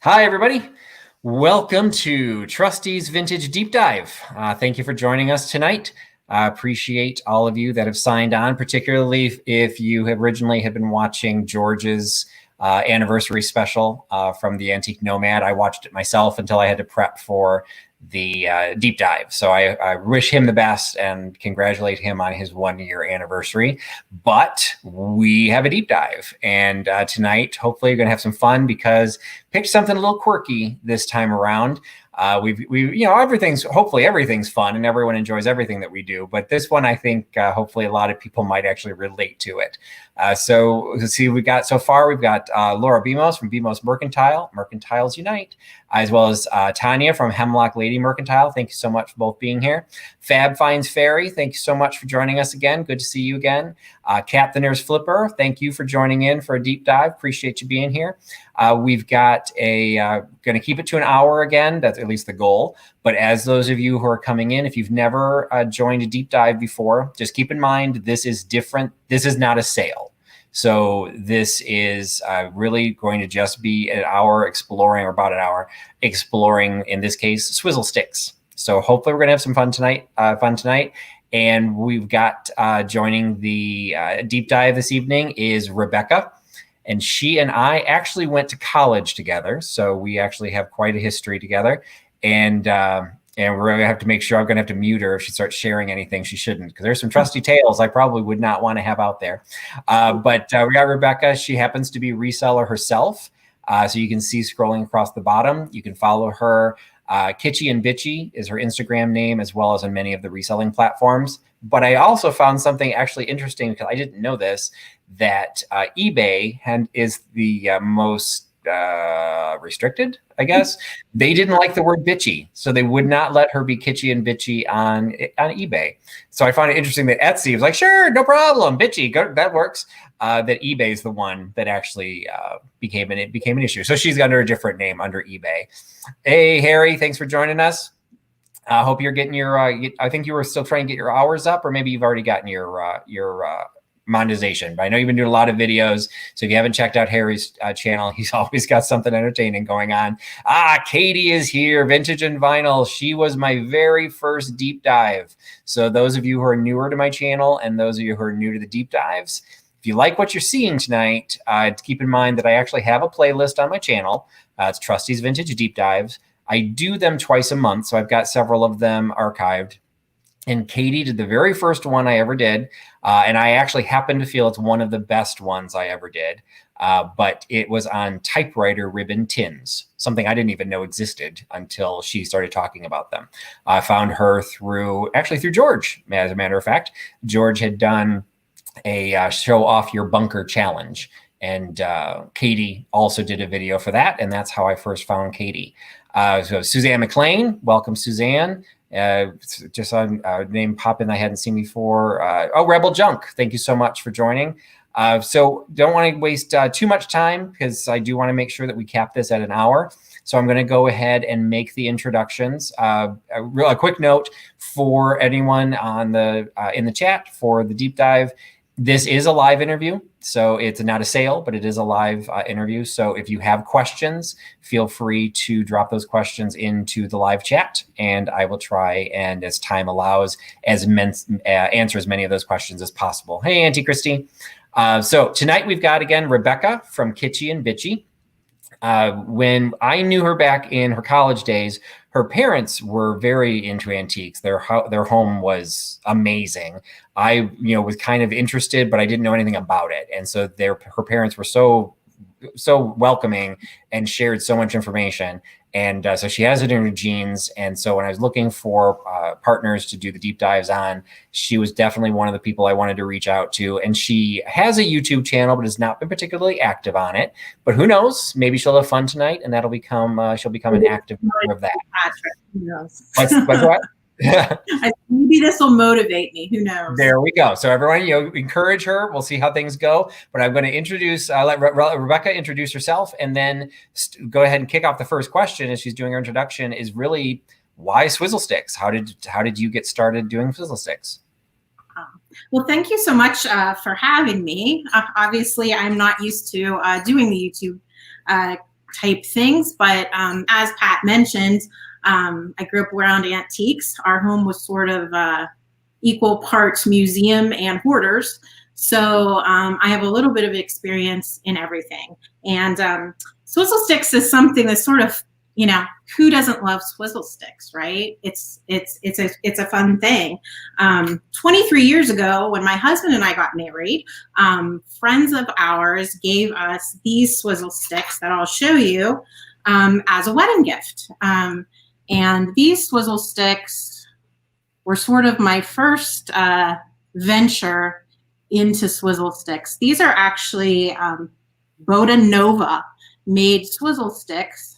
Hi, everybody. Welcome to Trusty's Vintage Deep Dive. Thank you for joining us tonight. I appreciate all of you that have signed on, particularly if you originally had been watching George's anniversary special from the Antique Nomad. I watched it myself until I had to prep for the deep dive. So I wish him the best and congratulate him on his 1-year anniversary. But we have a deep dive, and tonight, hopefully, you're going to have some fun because picked something a little quirky this time around. Hopefully everything's fun and everyone enjoys everything that we do. But this one, I think, hopefully a lot of people might actually relate to it. So let's see, we've got Laura Bemos from Bemos Mercantile, Mercantiles Unite, as well as Tanya from Hemlock Lady Mercantile. Thank you so much for both being here. Fab Finds Fairy, thank you so much for joining us again. Good to see you again. Cat the Nurse Flipper, thank you for joining in for a deep dive. Appreciate you being here. We've got going to keep it to an hour again. That's at least the goal. But as those of you who are coming in, if you've never joined a deep dive before, just keep in mind this is different. This is not a sale. So this is really going to just be an hour exploring, or about an hour exploring, in this case, Swizzle Sticks. So hopefully we're going to have some fun tonight. And we've got joining the deep dive this evening is Rebecca. And she and I actually went to college together. So we actually have quite a history together. And we're going to have to make sure I'm going to have to mute her if she starts sharing anything she shouldn't, because there's some trusty tales I probably would not want to have out there. But we got Rebecca. She happens to be a reseller herself. So you can see scrolling across the bottom, you can follow her. Kitschy and Bitchy is her Instagram name, as well as on many of the reselling platforms. But I also found something actually interesting, because I didn't know this, that eBay is the most restricted, I guess. They didn't like the word bitchy, so they would not let her be kitschy and bitchy on eBay. So I found it interesting that Etsy was like, sure, no problem, bitchy, that works. That eBay is the one that actually became an issue. So she's under a different name under eBay. Hey, Harry, thanks for joining us. I hope you're getting your. I think you were still trying to get your hours up, or maybe you've already gotten your monetization. But I know you've been doing a lot of videos, so if you haven't checked out Harry's channel, he's always got something entertaining going on. Katie is here, Vintage and Vinyl. She was my very first deep dive. So those of you who are newer to my channel and those of you who are new to the deep dives, if you like what you're seeing tonight, keep in mind that I actually have a playlist on my channel. It's Trusty's Vintage Deep Dives. I do them twice a month, so I've got several of them archived. And Katie did the very first one I ever did. And I actually happen to feel it's one of the best ones I ever did. But it was on typewriter ribbon tins, something I didn't even know existed until she started talking about them. I found her through George, as a matter of fact. George had done a show off your bunker challenge. And Katie also did a video for that. And that's how I first found Katie. So Suzanne McLean, welcome, Suzanne. Just on a name pop in I hadn't seen before. Rebel Junk, thank you so much for joining. So don't want to waste too much time, because I do want to make sure that we cap this at an hour. So I'm going to go ahead and make the introductions. A quick note for anyone on in the chat for the deep dive. This is a live interview, so it's not a sale, but it is a live interview. So if you have questions, feel free to drop those questions into the live chat, and I will try, and as time allows, answer as many of those questions as possible. Hey, Auntie Christy. So tonight we've got, again, Rebecca from Kitschy and Bitchy. When I knew her back in her college days, her parents were very into antiques. Their home was amazing. I was kind of interested, but I didn't know anything about it. And so her parents were so welcoming and shared so much information. And so she has it in her genes. And so when I was looking for partners to do the deep dives on, she was definitely one of the people I wanted to reach out to. And she has a YouTube channel, but has not been particularly active on it. But who knows? Maybe she'll have fun tonight, and that'll become she'll become an active member of that. Yes. What's what? Maybe this will motivate me. Who knows? There we go. So everyone, encourage her. We'll see how things go. But I'm going to let Rebecca introduce herself, and then go ahead and kick off the first question as she's doing her introduction. Is really, why Swizzle Sticks? How did you get started doing Swizzle Sticks? Well, thank you so much for having me. Obviously, I'm not used to doing the YouTube type things. But as Pat mentioned, I grew up around antiques. Our home was sort of equal parts museum and hoarders. So I have a little bit of experience in everything. And Swizzle Sticks is something that's sort of, you know, who doesn't love Swizzle Sticks, right? It's a fun thing. 23 years ago, when my husband and I got married, friends of ours gave us these Swizzle Sticks that I'll show you as a wedding gift. And these Swizzle Sticks were sort of my first venture into Swizzle Sticks. These are actually Boda Nova made Swizzle Sticks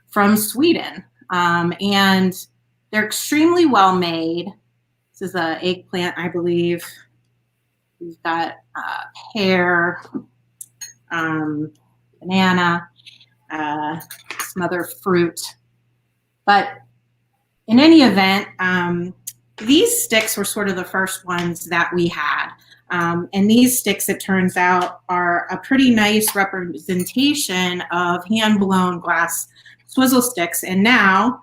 from Sweden. And they're extremely well made. This is an eggplant, I believe. We've got pear, banana, some other fruit. But in any event, these sticks were sort of the first ones that we had. And these sticks, it turns out, are a pretty nice representation of hand-blown glass Swizzle Sticks. And now,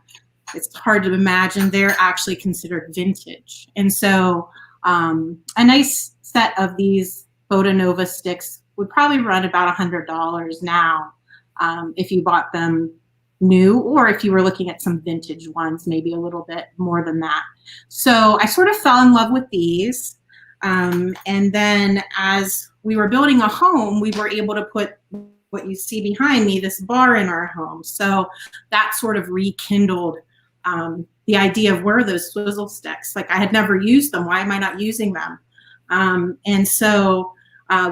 it's hard to imagine, they're actually considered vintage. And so a nice set of these Boda Nova sticks would probably run about $100 now if you bought them new, or if you were looking at some vintage ones, maybe a little bit more than that. So I sort of fell in love with these. And then as we were building a home, we were able to put what you see behind me, this bar in our home. So that sort of rekindled the idea of where are those Swizzle Sticks? Like, I had never used them. Why am I not using them? And so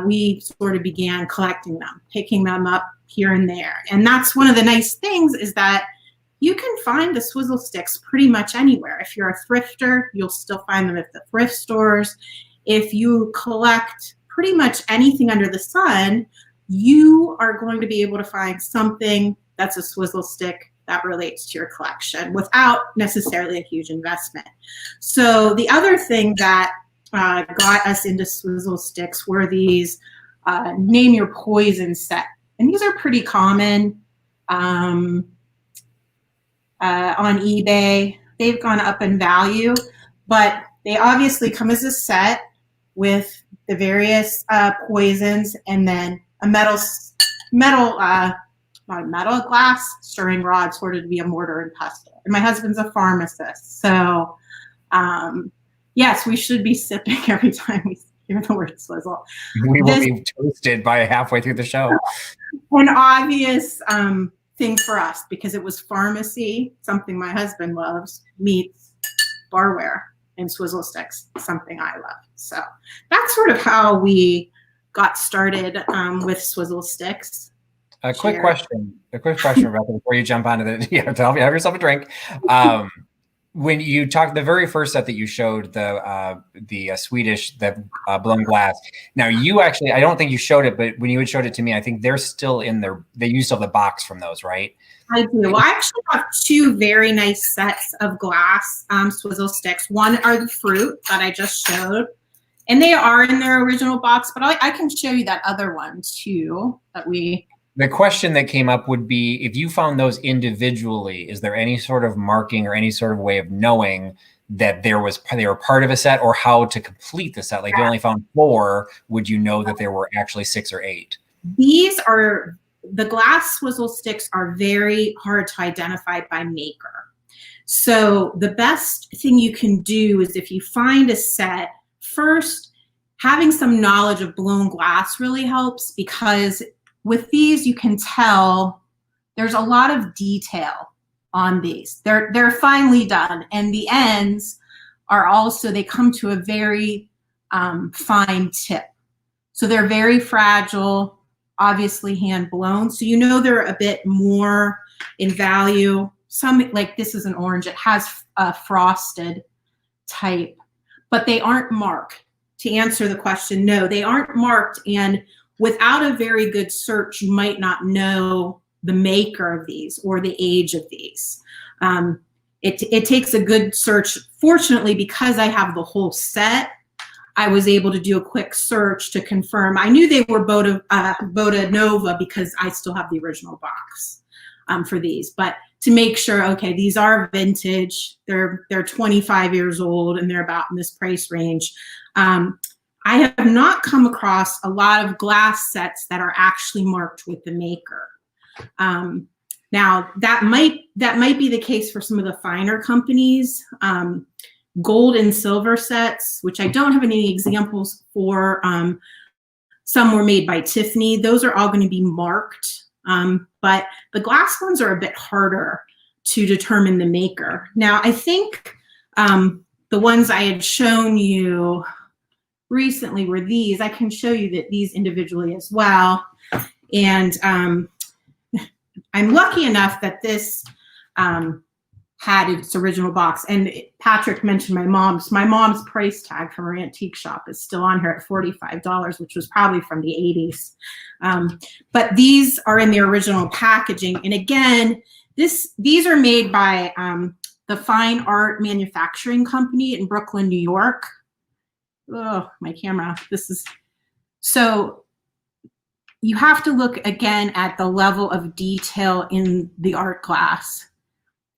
we sort of began collecting them, picking them up here and there. And that's one of the nice things, is that you can find the Swizzle Sticks pretty much anywhere. If you're a thrifter, you'll still find them at the thrift stores. If you collect pretty much anything under the sun, you are going to be able to find something that's a Swizzle Stick that relates to your collection without necessarily a huge investment. So the other thing that got us into Swizzle Sticks were these Name Your Poison set. And these are pretty common on eBay. They've gone up in value, but they obviously come as a set with the various poisons, and then a glass stirring rod, sort of to be a mortar and pestle. And my husband's a pharmacist, so yes, we should be sipping every time we hear the word swizzle. We will be toasted by halfway through the show. An obvious thing for us, because it was pharmacy, something my husband loves, meets barware and Swizzle Sticks, something I love. So that's sort of how we got started with Swizzle Sticks. A quick question, Rebecca, before you jump onto the, have yourself a drink. When you talked, the very first set that you showed, the Swedish, the blown glass. Now you actually, I don't think you showed it, but when you had showed it to me, I think they're still in there. They used to have the box from those, right? I do. Well, I actually have two very nice sets of glass Swizzle Sticks. One are the fruit that I just showed, and they are in their original box, but I can show you that other one too that we... The question that came up would be, if you found those individually, is there any sort of marking or any sort of way of knowing that they were part of a set, or how to complete the set? Like, if you only found 4, would you know that there were actually 6 or 8? These are, the glass Swizzle Sticks are very hard to identify by maker. So the best thing you can do is, if you find a set, first, having some knowledge of blown glass really helps, because with these, you can tell there's a lot of detail on these. They're finely done, and the ends are also, they come to a very fine tip. So they're very fragile, obviously hand blown. So you know they're a bit more in value. Some, like this is an orange, it has a frosted type, but they aren't marked. To answer the question, no, they aren't marked, and without a very good search, you might not know the maker of these or the age of these. It takes a good search. Fortunately, because I have the whole set, I was able to do a quick search to confirm. I knew they were Bota Nova because I still have the original box for these, but to make sure, okay, these are vintage. They're 25 years old and they're about in this price range. I have not come across a lot of glass sets that are actually marked with the maker. Now that might be the case for some of the finer companies. Gold and silver sets, which I don't have any examples for. Some were made by Tiffany. Those are all going to be marked, but the glass ones are a bit harder to determine the maker. Now, I think the ones I had shown you recently were these. I can show you that these individually as well. And I'm lucky enough that this had its original box. And Patrick mentioned my mom's. My mom's price tag from her antique shop is still on here at $45, which was probably from the 80s. But these are in the original packaging. And again, these are made by the Fine Art Manufacturing Company in Brooklyn, New York. Oh, my camera. So you have to look again at the level of detail in the art glass.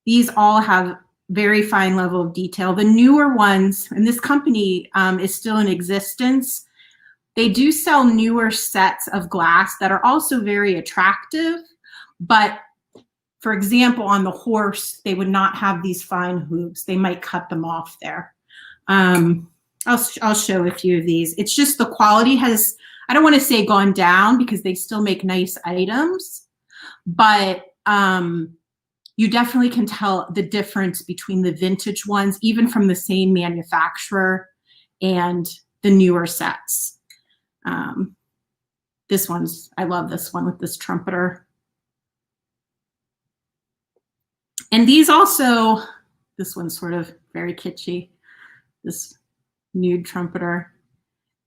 These all have very fine level of detail. The newer ones, and this company is still in existence, they do sell newer sets of glass that are also very attractive, but for example, on the horse, they would not have these fine hooves. They might cut them off there. I'll show a few of these. It's just the quality has, I don't want to say gone down because they still make nice items, but you definitely can tell the difference between the vintage ones, even from the same manufacturer, and the newer sets. This one's, I love this one with this trumpeter. And these also, this one's sort of very kitschy, this nude trumpeter.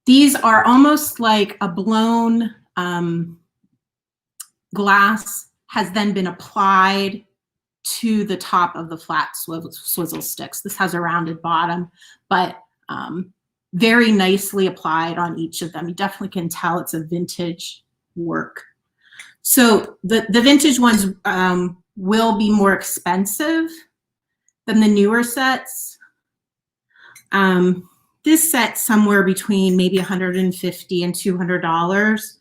These are almost like a blown glass has then been applied to the top of the flat swizzle sticks. This has a rounded bottom, but very nicely applied on each of them. You definitely can tell it's a vintage work. So the vintage ones will be more expensive than the newer sets. This set's somewhere between maybe $150 and $200.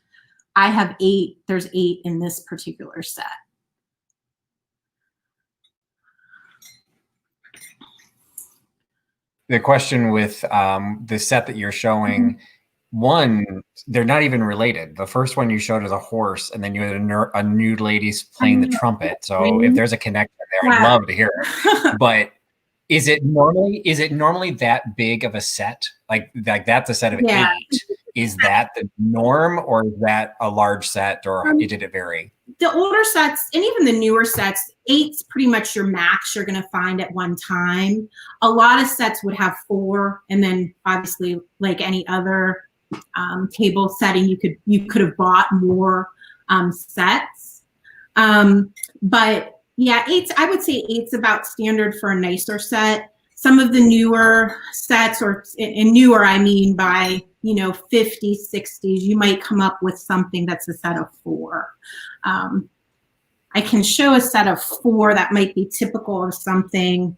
I have 8, there's 8 in this particular set. The question with the set that you're showing, one, they're not even related. The first one you showed is a horse, and then you had a nude lady playing the trumpet. So if there's a connection there, I'd love to hear it. But is it normally that big of a set? Like that's a set of 8. Is that the norm, or is that a large set, or did it vary? The older sets and even the newer sets, 8's pretty much your max you're going to find at one time. A lot of sets would have 4, and then obviously, like any other table setting, you could have bought more sets. But yeah, 8's, I would say 8's about standard for a nicer set. Some of the newer sets, or in newer I mean by 50s, 60s, you might come up with something that's a set of 4. I can show a set of 4 that might be typical of something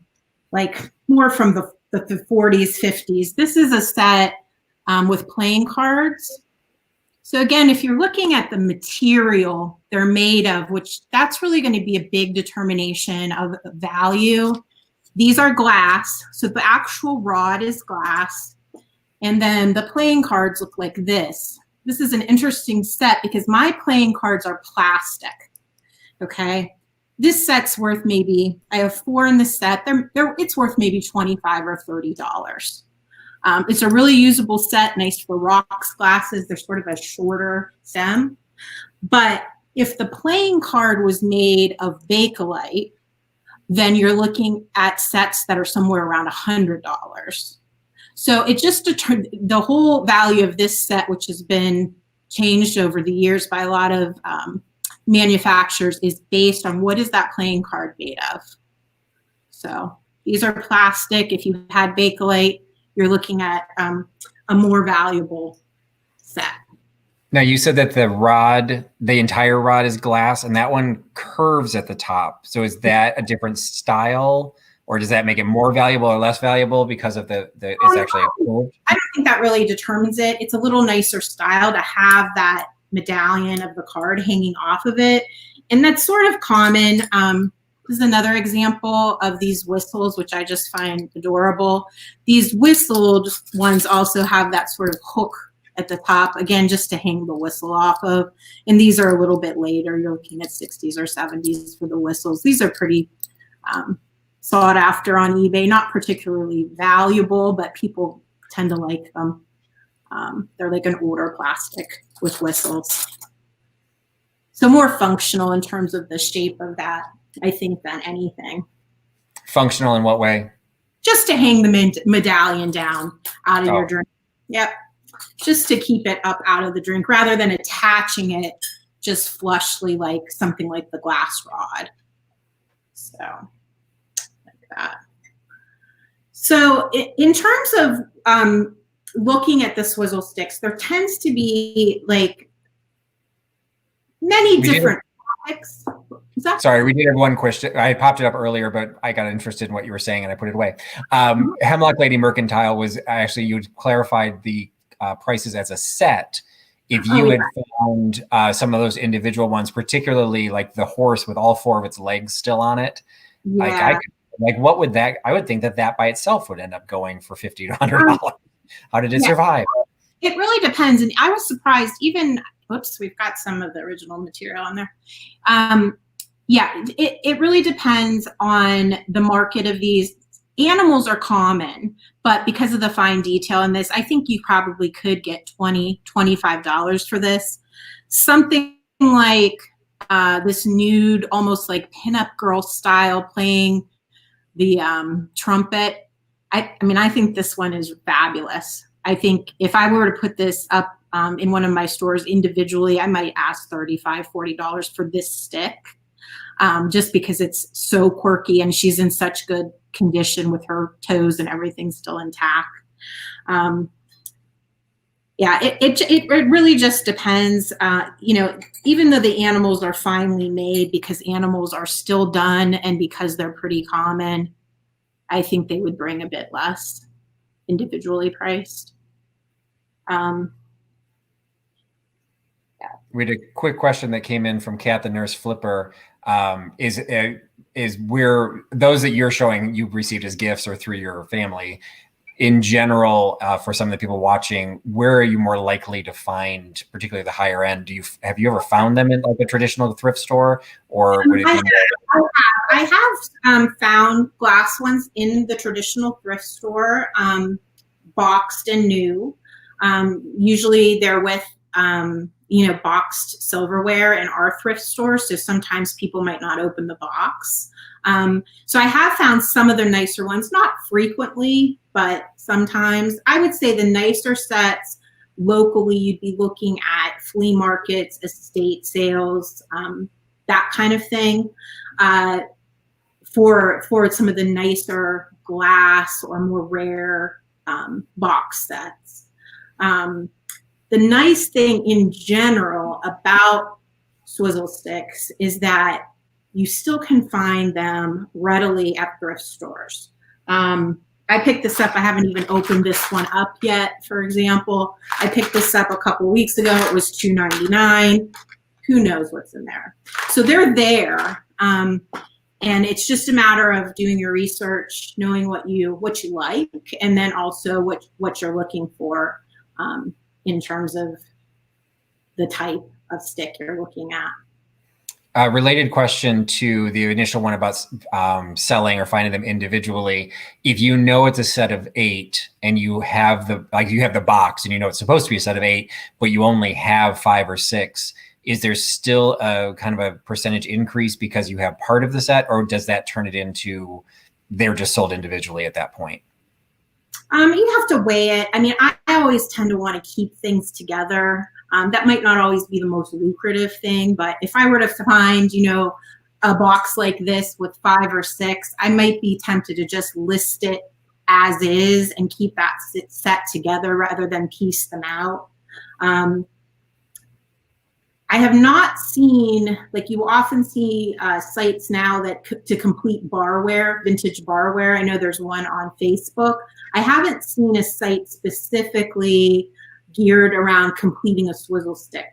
like more from the 40s, 50s. This is a set with playing cards. So again, if you're looking at the material they're made of, which that's really going to be a big determination of value. These are glass, so the actual rod is glass. And then the playing cards look like this. This is an interesting set because my playing cards are plastic, okay? This set's worth maybe, I have 4 in the set. It's worth maybe $25 or $30. It's a really usable set, nice for rocks glasses. They're sort of a shorter stem. But if the playing card was made of Bakelite, then you're looking at sets that are somewhere around $100. So it just determined the whole value of this set, which has been changed over the years by a lot of manufacturers, is based on what is that playing card made of. So these are plastic. If you had Bakelite, you're looking at a more valuable set. Now you said that the entire rod is glass, and that one curves at the top. So is that a different style, or does that make it more valuable or less valuable because of it's actually a curve? I don't think that really determines it. It's a little nicer style to have that medallion of the card hanging off of it. And that's sort of common. This is another example of these whistles, which I just find adorable. These whistled ones also have that sort of hook at the top, again, just to hang the whistle off of. And these are a little bit later. You're looking at 60s or 70s for the whistles. These are pretty sought after on eBay, not particularly valuable, but people tend to like them. They're like an older plastic with whistles. So more functional in terms of the shape of that, I think, than anything. Functional in what way? Just to hang the medallion down out of your drink. Yep. Just to keep it up out of the drink rather than attaching it just flushly like something like the glass rod. So like that. So in terms of looking at the swizzle sticks, there tends to be like many different topics. Sorry, we did have one question. I popped it up earlier, but I got interested in what you were saying and I put it away. Hemlock Lady Mercantile was actually, you clarified the prices as a set. If you had found some of those individual ones, particularly like the horse with all 4 of its legs still on it, what would that, I would think that by itself would end up going for $50 to $100. How did it survive? It really depends. And I was surprised, even, whoops, we've got some of the original material on there. Yeah, it really depends on the market of these. Animals are common, but because of the fine detail in this, I think you probably could get $20, $25 for this. Something like this nude, almost like pinup girl style playing the trumpet. I mean, I think this one is fabulous. I think if I were to put this up in one of my stores individually, I might ask $35, $40 for this stick, just because it's so quirky and she's in such good condition with her toes and everything still intact. Yeah, it really just depends. You know, even though the animals are finely made, because animals are still done and because they're pretty common, I think they would bring a bit less individually priced. Yeah. We had a quick question that came in from Kat the Nurse Flipper. Is where those that you're showing you've received as gifts or through your family, in general, for some of the people watching, where are you more likely to find, particularly the higher end? Have you ever found them in like a traditional thrift store, or would it be? I have found glass ones in the traditional thrift store, boxed and new. Usually they're with you know, boxed silverware in our thrift store. So sometimes people might not open the box. So I have found some of the nicer ones, not frequently, but sometimes. I would say the nicer sets locally, you'd be looking at flea markets, estate sales, that kind of thing, for some of the nicer glass or more rare box sets. The nice thing in general about swizzle sticks is that you still can find them readily at thrift stores. I picked this up. I haven't even opened this one up yet, for example. I picked this up a couple weeks ago. It was $2.99. Who knows what's in there? So they're there. And it's just a matter of doing your research, knowing what you like, and then also what you're looking for in terms of the type of stick you're looking at. Related question to the initial one about selling or finding them individually. If you know it's a set of 8 and you have the box and you know it's supposed to be a set of 8, but you only have 5 or 6, is there still a kind of a percentage increase because you have part of the set, or does that turn it into they're just sold individually at that point? You have to weigh it. I mean, I always tend to want to keep things together. That might not always be the most lucrative thing, but if I were to find, you know, a box like this with 5 or 6, I might be tempted to just list it as is and keep that set together rather than piece them out. I have not seen, like you often see sites now that to complete barware, vintage barware. I know there's one on Facebook. I haven't seen a site specifically geared around completing a swizzle stick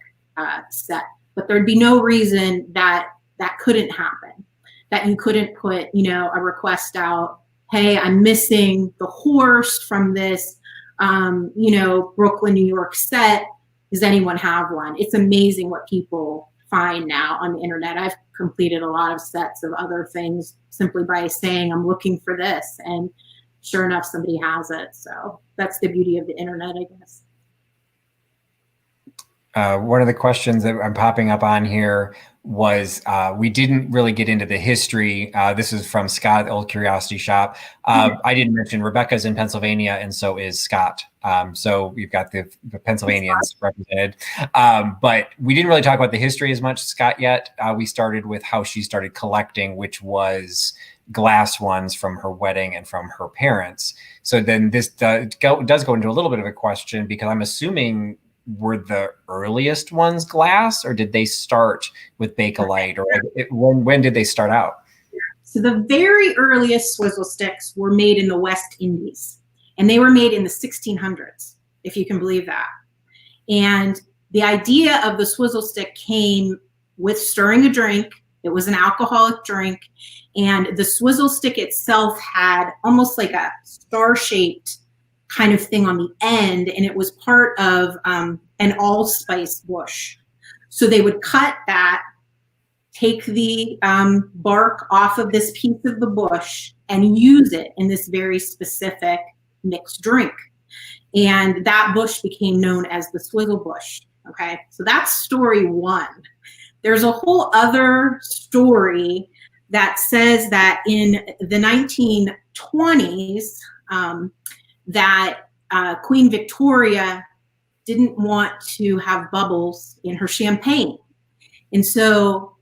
set, but there'd be no reason that that couldn't happen, that you couldn't put, you know, a request out, hey, I'm missing the horse from this, you know, Brooklyn, New York set. Does anyone have one? It's amazing what people find now on the internet. I've completed a lot of sets of other things simply by saying I'm looking for this, and sure enough, somebody has it. So that's the beauty of the internet, I guess. One of the questions that I'm popping up on here was, we didn't really get into the history. This is from Scott, Old Curiosity Shop. I didn't mention Rebecca's in Pennsylvania, and so is Scott. So we've got the Pennsylvanians represented. But we didn't really talk about the history as much, Scott, yet. We started with how she started collecting, which was glass ones from her wedding and from her parents. So then this does go into a little bit of a question, because I'm assuming, were the earliest ones glass, or did they start with Bakelite, or when did they start out? So the very earliest swizzle sticks were made in the West Indies, and they were made in the 1600s, if you can believe that. And the idea of the swizzle stick came with stirring a drink. It was an alcoholic drink, and the swizzle stick itself had almost like a star-shaped kind of thing on the end, and it was part of an allspice bush. So they would cut that, take the bark off of this piece of the bush, and use it in this very specific mixed drink. And that bush became known as the swizzle bush. Okay, so that's story one. There's a whole other story that says that in the 1920s, that Queen Victoria didn't want to have bubbles in her champagne. And so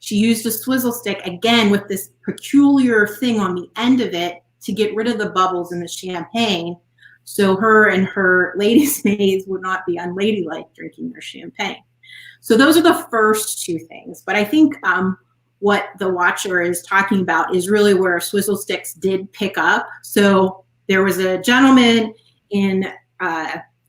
she used a swizzle stick, again, with this peculiar thing on the end of it to get rid of the bubbles in the champagne, so her and her ladies' maids would not be unladylike drinking their champagne. So those are the first two things. But I think what the watcher is talking about is really where swizzle sticks did pick up. So there was a gentleman in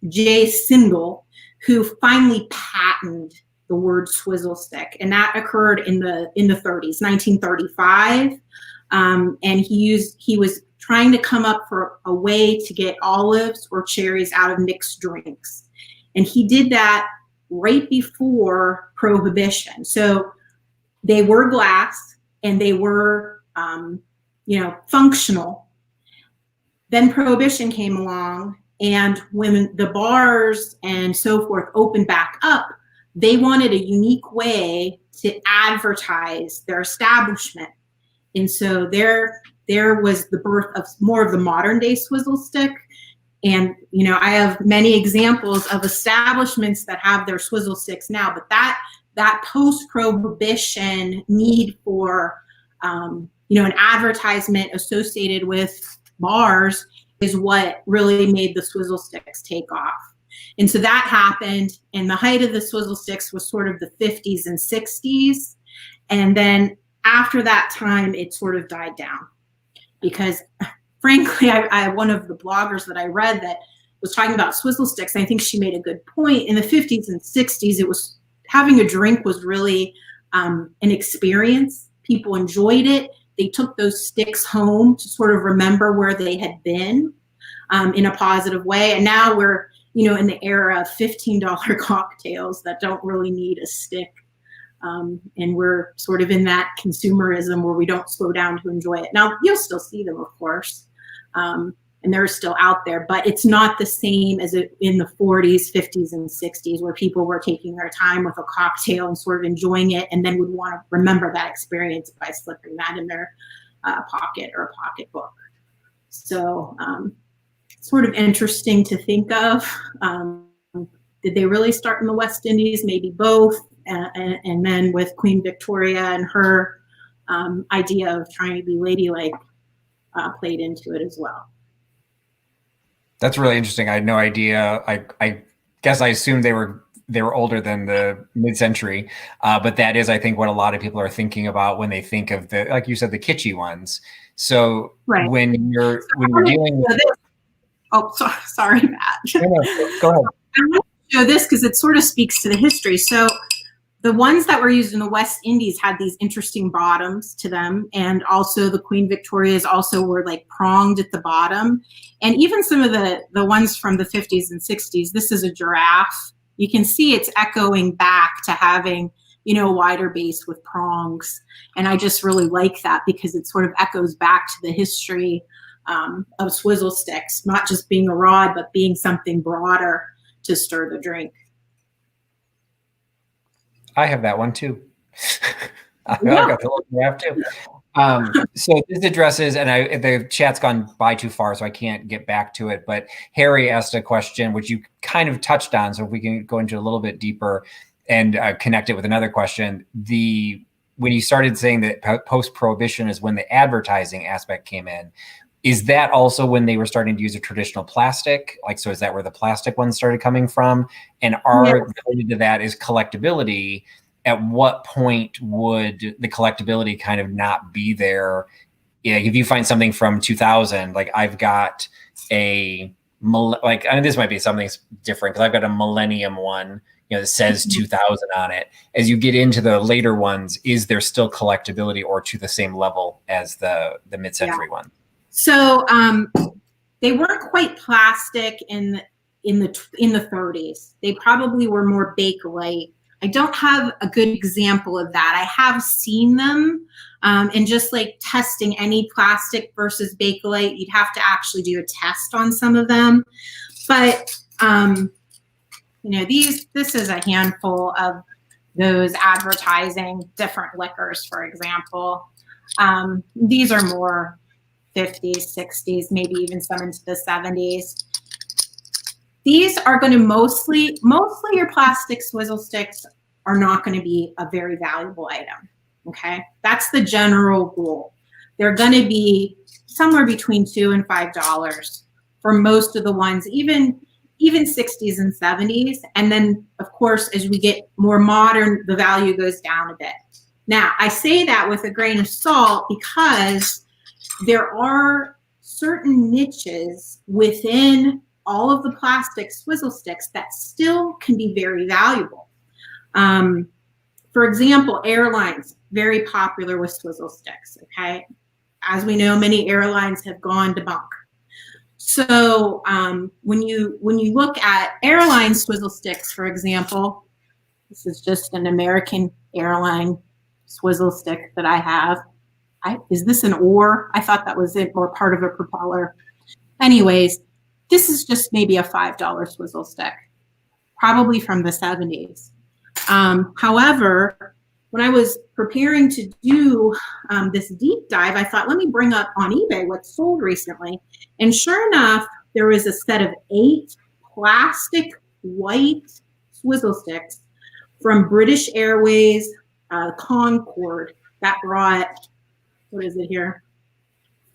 J. Sindel who finally patented the word swizzle stick, and that occurred in the 30s, 1935. And he was trying to come up for a way to get olives or cherries out of mixed drinks, and he did that right before Prohibition. So they were glass and they were, functional. Then Prohibition came along, and when the bars and so forth opened back up, they wanted a unique way to advertise their establishment. And so there was the birth of more of the modern day swizzle stick. And, I have many examples of establishments that have their swizzle sticks now, but that post-Prohibition need for, an advertisement associated with bars is what really made the swizzle sticks take off. And so that happened, and the height of the swizzle sticks was sort of the 50s and 60s. And then after that time, it sort of died down, because frankly, I one of the bloggers that I read that was talking about swizzle sticks, I think she made a good point. In the 50s and 60s, it was having a drink was really an experience. People enjoyed it. They took those sticks home to sort of remember where they had been in a positive way. And now we're, in the era of $15 cocktails that don't really need a stick. And we're sort of in that consumerism where we don't slow down to enjoy it. Now, you'll still see them, of course, and they're still out there, but it's not the same as it in the 40s, 50s, and 60s, where people were taking their time with a cocktail and sort of enjoying it, and then would want to remember that experience by slipping that in their pocket or pocketbook. So sort of interesting to think of. Did they really start in the West Indies? Maybe both. And then with Queen Victoria and her idea of trying to be ladylike played into it as well. That's really interesting. I had no idea. I guess I assumed they were older than the mid-century, but that is, I think, what a lot of people are thinking about when they think of the, like you said, the kitschy ones. So Right. when you're dealing with, oh, sorry, Matt. no, go ahead. I want to show this because it sort of speaks to the history. So the ones that were used in the West Indies had these interesting bottoms to them, and also the Queen Victorias also were like pronged at the bottom. And even some of the ones from the 50s and 60s, this is a giraffe. You can see it's echoing back to having, you know, a wider base with prongs. And I just really like that because it sort of echoes back to the history of swizzle sticks, not just being a rod, but being something broader to stir the drink. I have that one too. I've got the little graph too. So this addresses, and the chat's gone by too far, so I can't get back to it. But Harry asked a question, which you kind of touched on, so if we can go into a little bit deeper and connect it with another question. When you started saying that post-prohibition is when the advertising aspect came in, is that also when they were starting to use a traditional plastic? Like, so is that where the plastic ones started coming from? And related to that is collectability. At what point would the collectability kind of not be there? Yeah, if you find something from 2000, like I've got this might be something different because I've got a Millennium one, you know, that says 2000 on it. As you get into the later ones, is there still collectability or to the same level as the mid-century one? So they weren't quite plastic in the 30s. They probably were more Bakelite. I don't have a good example of that. I have seen them, and just like testing any plastic versus Bakelite, you'd have to actually do a test on some of them. But you know, this is a handful of those advertising different liquors, for example. These are more 50s, 60s, maybe even some into the 70s. These are going to mostly your plastic swizzle sticks are not going to be a very valuable item. Okay, that's the general rule. They're going to be somewhere between $2 and $5 for most of the ones, even 60s and 70s. And then, of course, as we get more modern, the value goes down a bit. Now, I say that with a grain of salt because there are certain niches within all of the plastic swizzle sticks that still can be very valuable. For example, airlines, very popular with swizzle sticks, okay? As we know, many airlines have gone to bunk. So when you look at airline swizzle sticks, for example, this is just an American airline swizzle stick that I have. Is this an oar? I thought that was it, or part of a propeller. Anyways, this is just maybe a $5 swizzle stick, probably from the 70s. However, when I was preparing to do this deep dive, I thought, let me bring up on eBay what's sold recently. And sure enough, there was a set of 8 plastic white swizzle sticks from British Airways Concorde that brought, what is it here?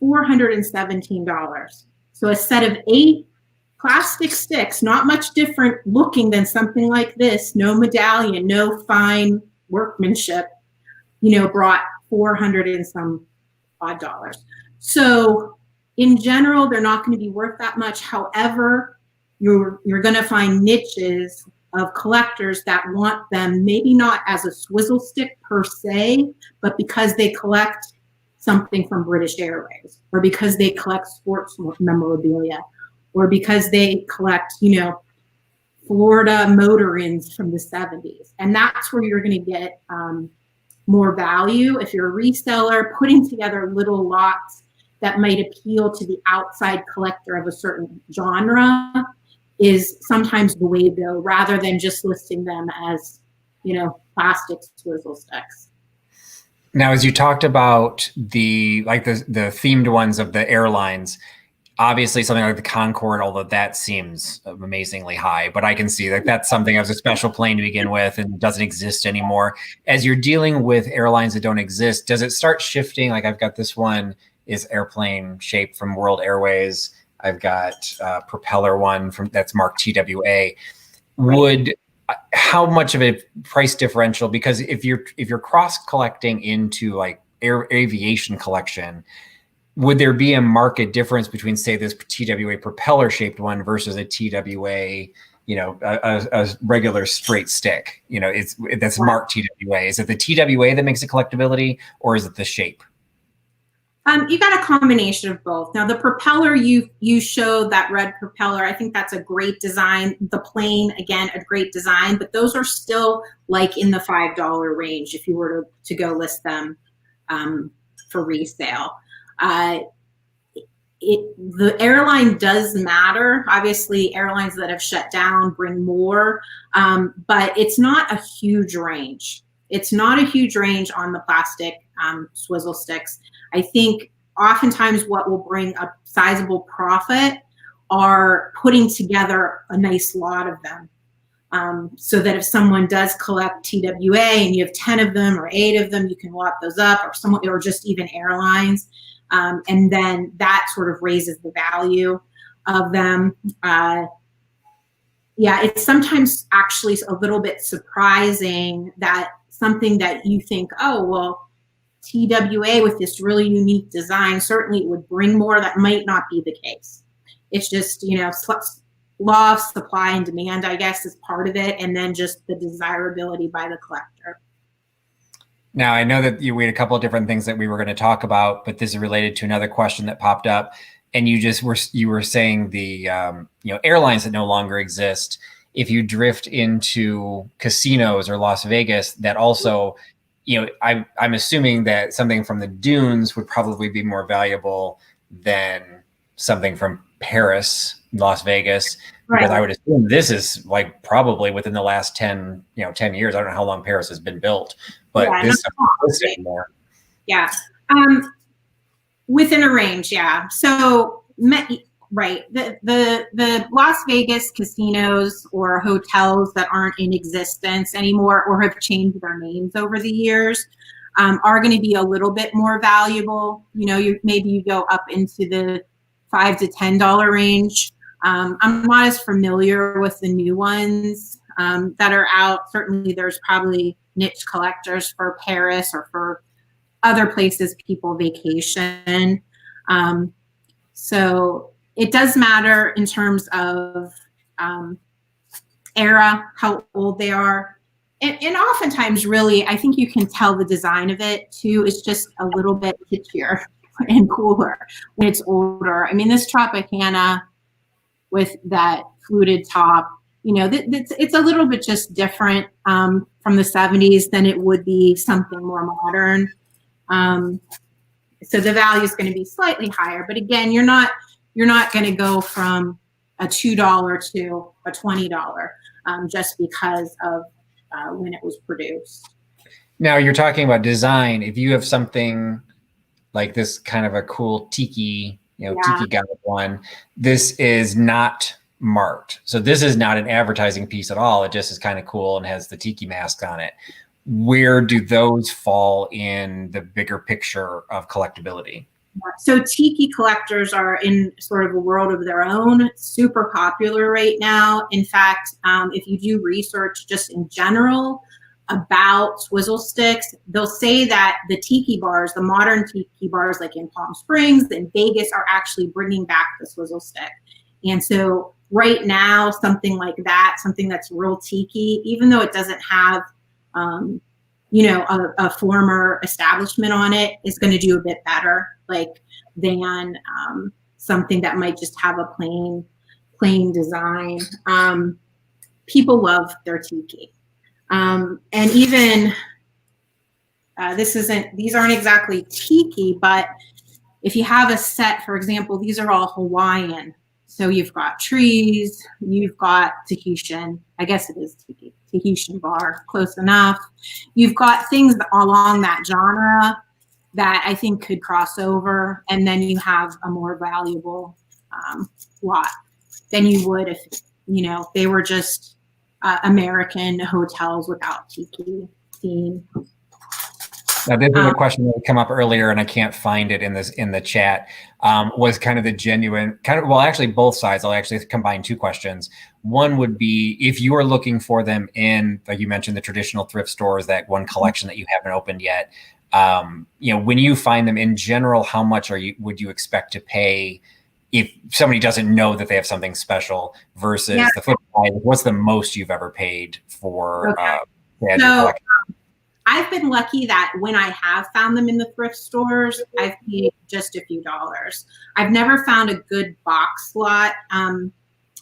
$417. So a set of 8 plastic sticks, not much different looking than something like this, no medallion, no fine workmanship, you know, brought $400 and some odd dollars. So in general, they're not going to be worth that much. However, you're going to find niches of collectors that want them, maybe not as a swizzle stick per se, but because they collect something from British Airways, or because they collect sports memorabilia, or because they collect, you know, Florida motor inns from the 70s. And that's where you're going to get more value. If you're a reseller, putting together little lots that might appeal to the outside collector of a certain genre is sometimes the way to go, rather than just listing them as, you know, plastic swizzle sticks. Now, as you talked about the themed ones of the airlines, obviously something like the Concorde, although that seems amazingly high, but I can see that that's something that was a special plane to begin with and doesn't exist anymore. As you're dealing with airlines that don't exist, does it start shifting? Like I've got this one is airplane shaped from World Airways. I've got a propeller one that's marked TWA. Would how much of a price differential? Because if you're cross collecting into like aviation collection, would there be a market difference between, say, this TWA propeller shaped one versus a TWA, a regular straight stick? That's marked TWA. Is it the TWA that makes it collectability, or is it the shape? You got a combination of both. Now the propeller, you showed that red propeller. I think that's a great design. The plane, again, a great design, but those are still like in the $5 range if you were to go list them for resale. The airline does matter. Obviously, airlines that have shut down bring more, but it's not a huge range. It's not a huge range on the plastic swizzle sticks. I think oftentimes what will bring a sizable profit are putting together a nice lot of them. So that if someone does collect TWA and you have 10 of them or 8 of them, you can lot those up, or just even airlines. And then that sort of raises the value of them. Yeah, it's sometimes actually a little bit surprising that something that you think, oh, well, TWA with this really unique design, certainly it would bring more. That might not be the case. It's just, law of supply and demand, I guess, is part of it. And then just the desirability by the collector. Now, I know that we had a couple of different things that we were going to talk about, but this is related to another question that popped up. And you were saying the airlines that no longer exist. If you drift into casinos or Las Vegas, that also, I'm assuming that something from the dunes would probably be more valuable than something from Paris, Las Vegas, because I would assume this is like probably within the last 10 years. I don't know how long Paris has been built, but this is anymore. Yeah. Within a range. Yeah. So, right. The Las Vegas casinos or hotels that aren't in existence anymore or have changed their names over the years are going to be a little bit more valuable. Maybe you go up into the $5 to $10 range. I'm not as familiar with the new ones that are out. Certainly there's probably niche collectors for Paris or for other places people vacation. So it does matter in terms of era, how old they are. And oftentimes, really, I think you can tell the design of it, too. It's just a little bit kitschier and cooler when it's older. I mean, this Tropicana with that fluted top, it's a little bit just different from the 70s than it would be something more modern. So the value is going to be slightly higher. But again, you're not going to go from a $2 to a $20 just because of when it was produced. Now you're talking about design. If you have something like this kind of a cool tiki, tiki god one, this is not marked. So this is not an advertising piece at all. It just is kind of cool and has the tiki mask on it. Where do those fall in the bigger picture of collectability? So tiki collectors are in sort of a world of their own, super popular right now. In fact, if you do research just in general about swizzle sticks, they'll say that the tiki bars, the modern tiki bars like in Palm Springs and Vegas are actually bringing back the swizzle stick. And so right now, something like that, something that's real tiki, even though it doesn't have a former establishment on it, is going to do a bit better, than something that might just have a plain design. People love their tiki, and even these aren't exactly tiki, but if you have a set, for example, these are all Hawaiian. So you've got trees, you've got Tahitian, I guess it is tiki, Tahitian bar, close enough. You've got things along that genre that I think could cross over, and then you have a more valuable lot than you would if, they were just American hotels without tiki theme. Now, this is a question that come up earlier, and I can't find it in the chat. Was kind of the genuine well, actually both sides. I'll actually combine two questions. One would be if you are looking for them in, like you mentioned, the traditional thrift stores, that one collection that you haven't opened yet. When you find them in general, how much would you expect to pay if somebody doesn't know that they have something special versus the flip side? What's the most you've ever paid for your collection? I've been lucky that when I have found them in the thrift stores, I've paid just a few dollars. I've never found a good box lot.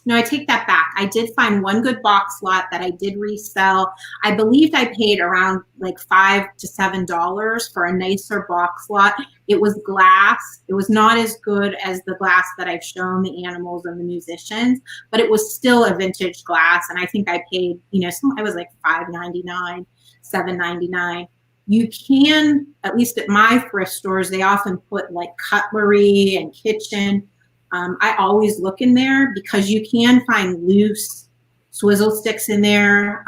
No, I take that back. I did find one good box lot that I did resell. I believed I paid around like $5 to $7 for a nicer box lot. It was glass. It was not as good as the glass that I've shown the animals and the musicians, but it was still a vintage glass. And I think I paid, I was like $5.99. $7.99. You can, at least at my thrift stores, they often put like cutlery and kitchen. I always look in there because you can find loose swizzle sticks in there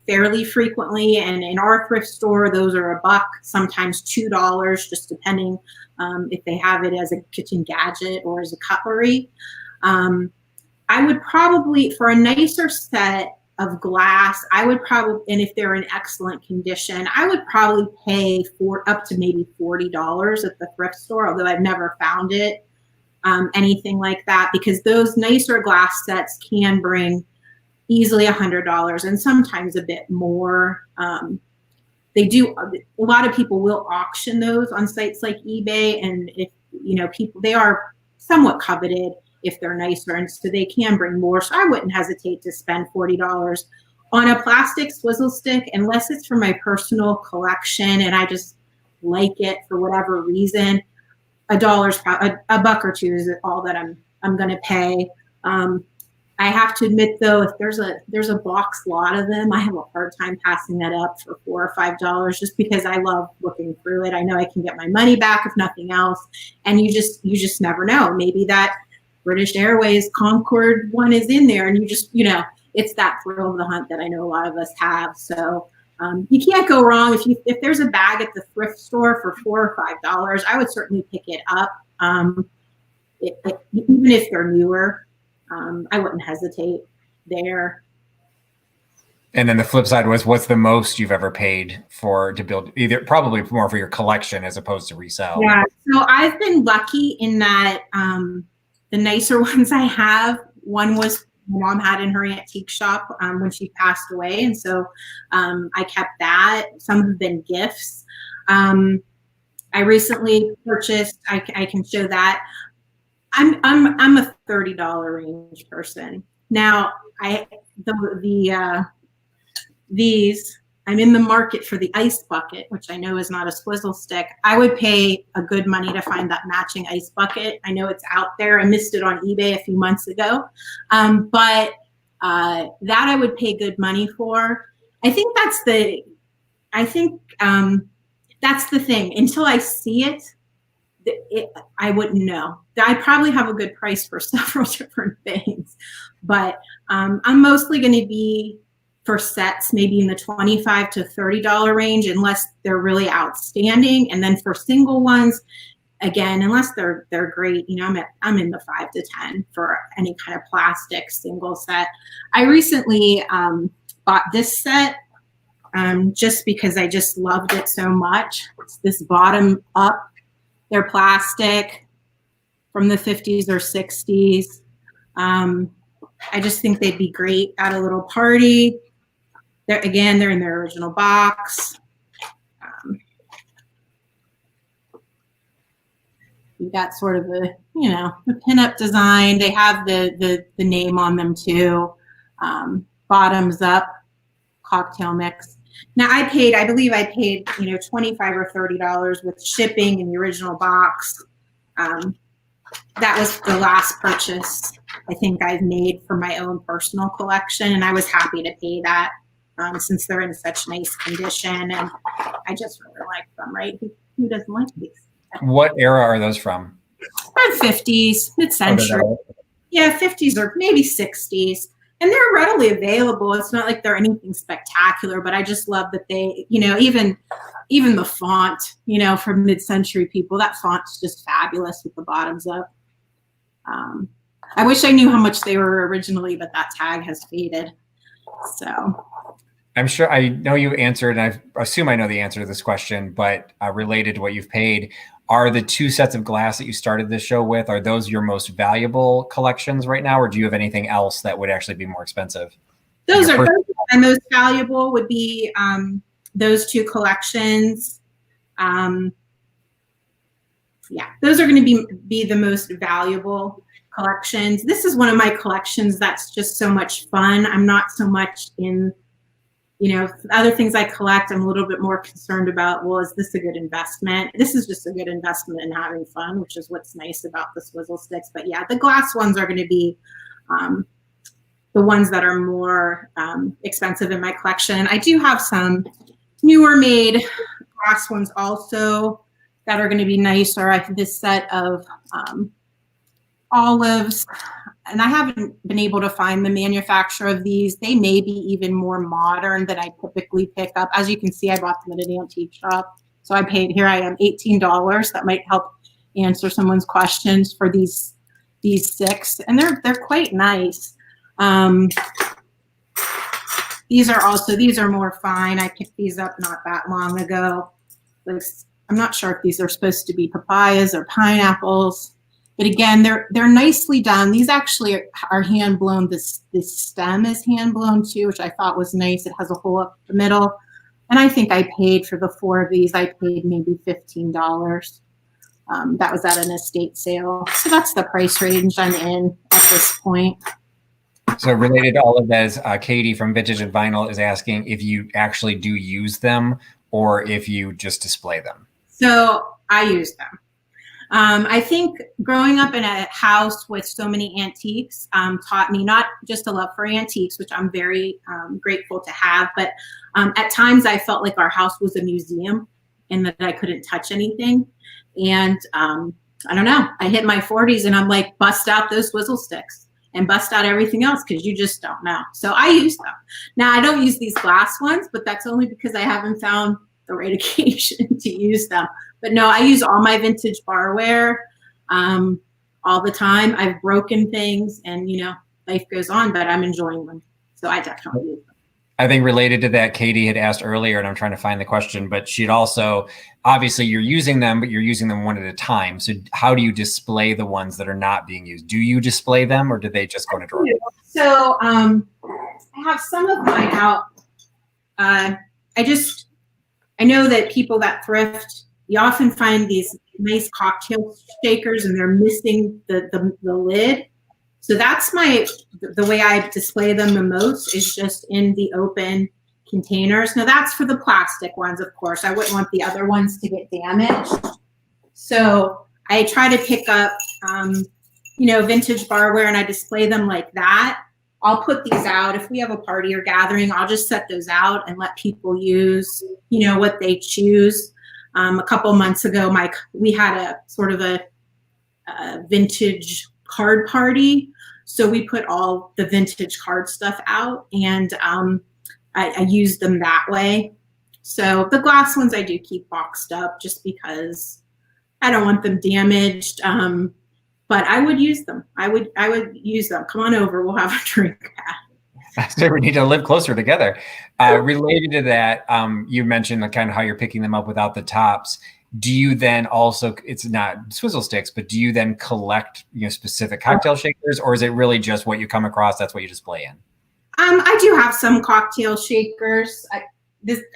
fairly frequently. And in our thrift store, those are $1, sometimes $2, just depending if they have it as a kitchen gadget or as a cutlery. I would probably, for a nicer set of glass, I would probably, and if they're in excellent condition, I would probably pay up to maybe $40 at the thrift store, although I've never found it, anything like that, because those nicer glass sets can bring easily $100 and sometimes a bit more. They do, a lot of people will auction those on sites like eBay, and if, people, they are somewhat coveted if they're nicer, and so they can bring more. So I wouldn't hesitate to spend $40 on a plastic swizzle stick unless it's for my personal collection and I just like it for whatever reason. $1 or $2 is all that I'm going to pay. I have to admit though, if there's a box lot of them, I have a hard time passing that up for $4 or $5 just because I love looking through it. I know I can get my money back if nothing else, and you just never know. Maybe that British Airways Concorde one is in there, and you just, it's that thrill of the hunt that I know a lot of us have. So you can't go wrong. If there's a bag at the thrift store for $4 or $5, I would certainly pick it up. Even if they're newer, I wouldn't hesitate there. And then the flip side was, what's the most you've ever paid to build, probably more for your collection as opposed to resell? Yeah, so I've been lucky in that the nicer ones I have, one was my mom had in her antique shop when she passed away, and so I kept that. Some have been gifts. I recently purchased. I can show that. I'm a $30 range person. Now these. I'm in the market for the ice bucket, which I know is not a swizzle stick. I would pay a good money to find that matching ice bucket. I know it's out there. I missed it on eBay a few months ago. But that I would pay good money for. I think that's the thing. Until I see it, I wouldn't know. I probably have a good price for several different things, but I'm mostly going to be for sets, maybe in the $25 to $30 range, unless they're really outstanding. And then for single ones, again, unless they're great, I'm in the 5 to 10 for any kind of plastic single set. I recently bought this set just because I just loved it so much. It's this bottom up. They're plastic from the 50s or 60s. I just think they'd be great at a little party. They're in their original box. You got sort of a pinup design. They have the name on them too. Bottoms up cocktail mix. Now I believe I paid $25 or $30 with shipping in the original box. That was the last purchase I think I've made for my own personal collection, and I was happy to pay that. Since they're in such nice condition, and I just really like them, right? Who doesn't like these? What era are those from? Around 50s, mid-century. Yeah, 50s or maybe 60s. And they're readily available. It's not like they're anything spectacular, but I just love that they, even the font, for mid-century people, that font's just fabulous with the bottoms up. I wish I knew how much they were originally, but that tag has faded. So I'm sure I know you answered, and I assume I know the answer to this question, but related to what you've paid, are the 2 sets of glass that you started this show with, are those your most valuable collections right now, or do you have anything else that would actually be more expensive? Those are my most valuable would be those 2 collections. Yeah, those are going to be the most valuable collections. This is one of my collections that's just so much fun. I'm not so much in, other things I collect, I'm a little bit more concerned about, well, is this a good investment? This is just a good investment in having fun, which is what's nice about the Swizzle Sticks. But yeah, the glass ones are going to be the ones that are more expensive in my collection. I do have some newer made glass ones also that are going to be nicer. I have this set of olives, and I haven't been able to find the manufacturer of these. They may be even more modern than I typically pick up. As you can see, I bought them at an antique shop. So I paid, here I am, $18. That might help answer someone's questions for these 6. And they're quite nice. These are more fine. I picked these up not that long ago. I'm not sure if these are supposed to be papayas or pineapples. But again, they're nicely done. These actually are hand blown. This stem is hand blown too, which I thought was nice. It has a hole up the middle. And I think I paid for the 4 of these, I paid maybe $15. That was at an estate sale. So that's the price range I'm in at this point. So related to all of that is Katie from Vintage and Vinyl is asking if you actually do use them or if you just display them. So I use them. I think growing up in a house with so many antiques taught me not just a love for antiques, which I'm very grateful to have, but at times I felt like our house was a museum and that I couldn't touch anything. And I don't know, I hit my 40s and I'm like, bust out those Swizzle Sticks and bust out everything else because you just don't know. So I use them. Now, I don't use these glass ones, but that's only because I haven't found the right occasion to use them. But no, I use all my vintage barware all the time. I've broken things and, life goes on, but I'm enjoying them. So I definitely use them. I think related to that, Katie had asked earlier, and I'm trying to find the question, but she'd also, obviously you're using them, but you're using them one at a time. So how do you display the ones that are not being used? Do you display them or do they just go in a drawer? So I have some of mine out. I know that people that thrift, you often find these nice cocktail shakers and they're missing the lid. So that's the way I display them the most is just in the open containers. Now that's for the plastic ones, of course. I wouldn't want the other ones to get damaged. So I try to pick up, vintage barware and I display them like that. I'll put these out. If we have a party or gathering, I'll just set those out and let people use, what they choose. A couple months ago, we had a sort of a vintage card party. So we put all the vintage card stuff out and I used them that way. So the glass ones I do keep boxed up just because I don't want them damaged. But I would use them. I would use them. Come on over. We'll have a drink. So we need to live closer together. Related to that, you mentioned kind of how you're picking them up without the tops. Do you then also, it's not Swizzle Sticks, but do you then collect specific cocktail shakers, or is it really just what you come across, that's what you display in? I do have some cocktail shakers.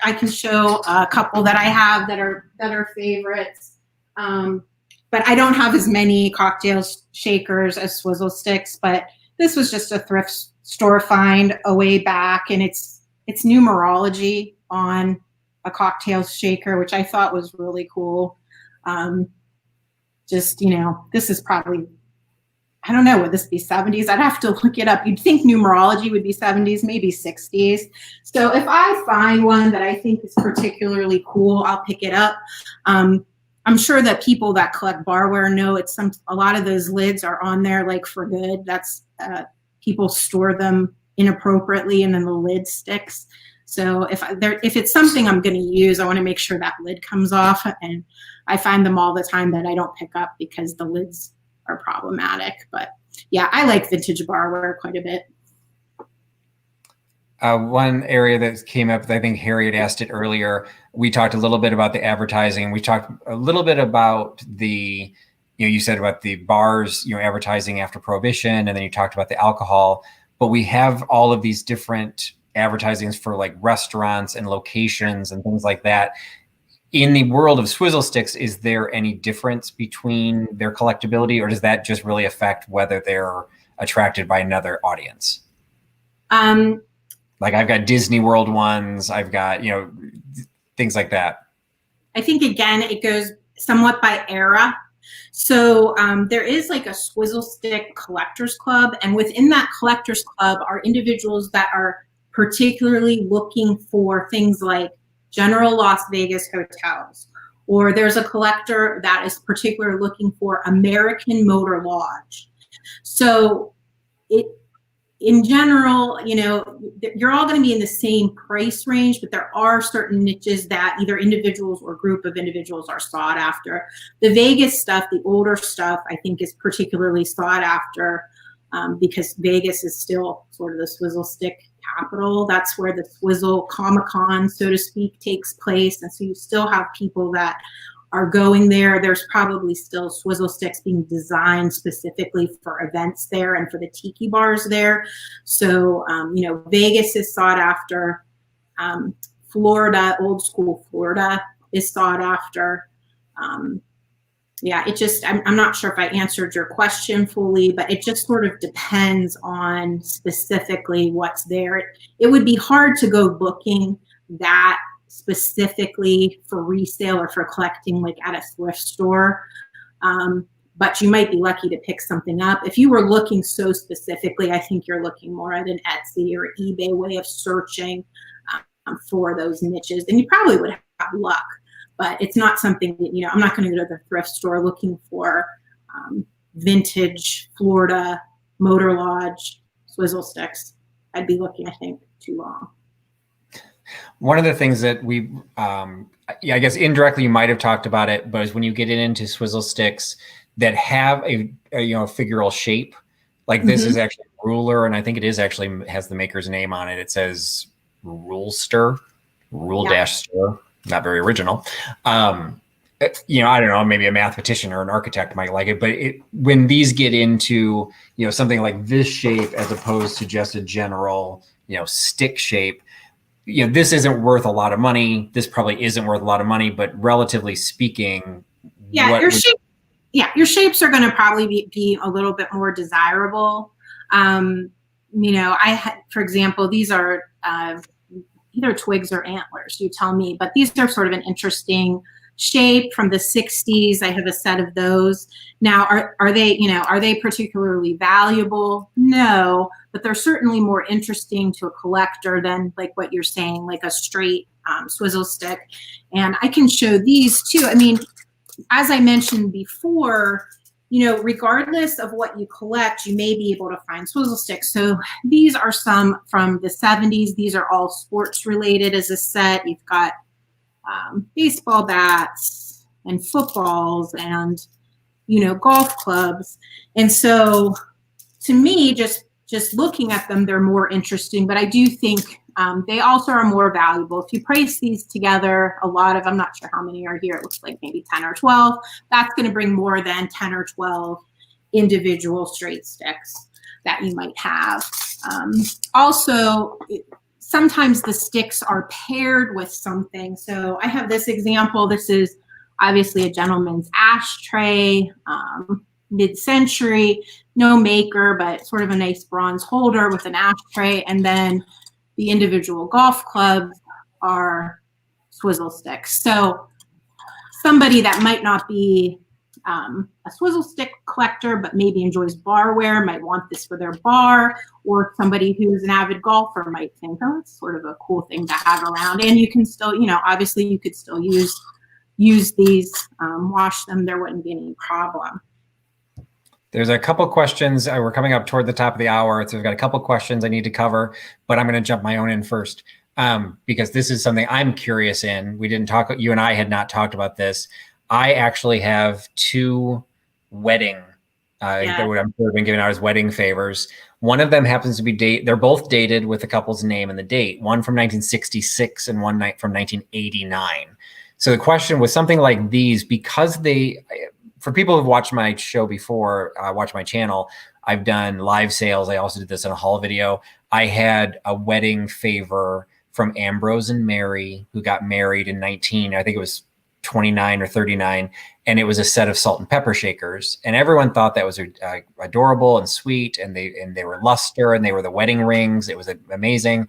I can show a couple that I have that are favorites. But I don't have as many cocktail shakers as Swizzle Sticks, but this was just a thrift store find a way back, and it's numerology on a cocktail shaker, which I thought was really cool. This is probably, I don't know, would this be 70s? I'd have to look it up. You'd think numerology would be 70s, maybe 60s. So if I find one that I think is particularly cool, I'll pick it up. I'm sure that people that collect barware know a lot of those lids are on there like for good. That's people store them inappropriately and then the lid sticks. So if it's something I'm going to use, I want to make sure that lid comes off. And I find them all the time that I don't pick up because the lids are problematic. But yeah, I like vintage barware quite a bit. One area that came up, I think Harry had asked it earlier, we talked a little bit about the advertising. We talked a little bit about the, you said about the bars, advertising after Prohibition, and then you talked about the alcohol. But we have all of these different advertisings for like restaurants and locations and things like that. In the world of Swizzle Sticks, is there any difference between their collectability, or does that just really affect whether they're attracted by another audience? Like I've got Disney World ones, I've got, things like that. I think, again, it goes somewhat by era. So there is like a Swizzle Stick Collectors Club, and within that Collectors Club are individuals that are particularly looking for things like General Las Vegas hotels, or there's a collector that is particularly looking for American Motor Lodge. So in general, you're all going to be in the same price range, but there are certain niches that either individuals or group of individuals are sought after. The Vegas stuff, the older stuff, I think is particularly sought after because Vegas is still sort of the Swizzle Stick capital. That's where the Swizzle Comic-Con, so to speak, takes place. And so you still have people that are going there. There's probably still Swizzle Sticks being designed specifically for events there and for the tiki bars there. So, Vegas is sought after. Florida, old school Florida is sought after. Yeah, I'm not sure if I answered your question fully, but it just sort of depends on specifically what's there. It would be hard to go looking that specifically for resale or for collecting like at a thrift store. But you might be lucky to pick something up. If you were looking so specifically, I think you're looking more at an Etsy or eBay way of searching for those niches, and you probably would have luck. But it's not something that, I'm not going to go to the thrift store looking for vintage Florida Motor Lodge Swizzle Sticks. I'd be looking, I think, too long. One of the things that we, I guess indirectly you might have talked about it, but is when you get into Swizzle Sticks that have a figural shape, like this is actually a ruler, and I think it is actually has the maker's name on it. It says Rule-Stir, Rule-Stir. Not very original. I don't know, maybe a mathematician or an architect might like it, but when these get into, something like this shape as opposed to just a general, stick shape, this isn't worth a lot of money. This probably isn't worth a lot of money, but relatively speaking, your shapes are going to probably be a little bit more desirable. For example, these are either twigs or antlers, you tell me, but these are sort of an interesting shape from the 60s. I have a set of those. Now, are they particularly valuable? No, but they're certainly more interesting to a collector than like what you're saying, like a straight Swizzle Stick. And I can show these too. I mean, as I mentioned before, regardless of what you collect, you may be able to find Swizzle Sticks. So these are some from the 70s. These are all sports related as a set. You've got baseball bats and footballs and, golf clubs. And so to me, just looking at them, they're more interesting, but I do think they also are more valuable. If you price these together, I'm not sure how many are here. It looks like maybe 10 or 12. That's going to bring more than 10 or 12 individual straight sticks that you might have. Also, sometimes the sticks are paired with something. So I have this example. This is obviously a gentleman's ashtray, mid-century, no maker, but sort of a nice bronze holder with an ashtray. And then the individual golf clubs are Swizzle Sticks. So somebody that might not be a Swizzle Stick collector, but maybe enjoys barware, might want this for their bar, or somebody who's an avid golfer might think, oh, it's sort of a cool thing to have around. And you can still, obviously you could still use these, wash them. There wouldn't be any problem. There's a couple questions. We're coming up toward the top of the hour, so we've got a couple questions I need to cover, but I'm going to jump my own in first because this is something I'm curious in. We didn't talk, you and I had not talked about this. I actually have two wedding, that would I'm sure been given out as wedding favors. One of them happens to be they're both dated with the couple's name and the date, one from 1966 and one from 1989. So the question was something like these, because for people who've watched my show before, watch my channel, I've done live sales. I also did this in a haul video. I had a wedding favor from Ambrose and Mary, who got married in I think it was 29 or 39. And it was a set of salt and pepper shakers. And everyone thought that was adorable and sweet. And they were luster and they were the wedding rings. It was amazing.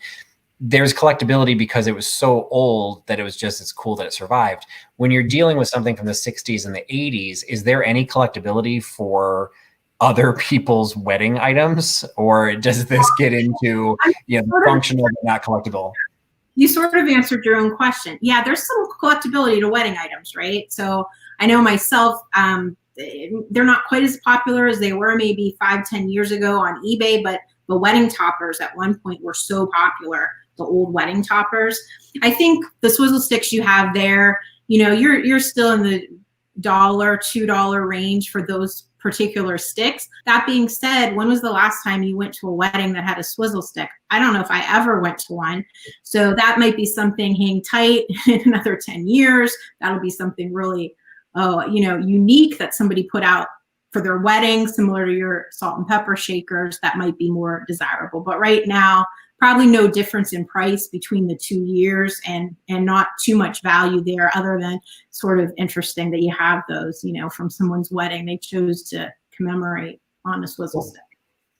There's collectability because it was so old that it was just as cool that it survived. When you're dealing with something from the 60s and the 80s, is there any collectability for other people's wedding items? Or does this get into functional but not collectible? You sort of answered your own question. Yeah, there's some collectability to wedding items, right? So I know myself, they're not quite as popular as they were maybe 5-10 years ago on eBay, but the wedding toppers at one point were so popular, the old wedding toppers. I think the swizzle sticks you have there, you're still in the $2 range for those particular sticks. That being said, when was the last time you went to a wedding that had a swizzle stick? I don't know if I ever went to one. So that might be something hang tight in another 10 years. That'll be something really, unique that somebody put out for their wedding, similar to your salt and pepper shakers. That might be more desirable. But right now, probably no difference in price between the 2 years, and not too much value there, other than sort of interesting that you have those, from someone's wedding they chose to commemorate on a swizzle stick.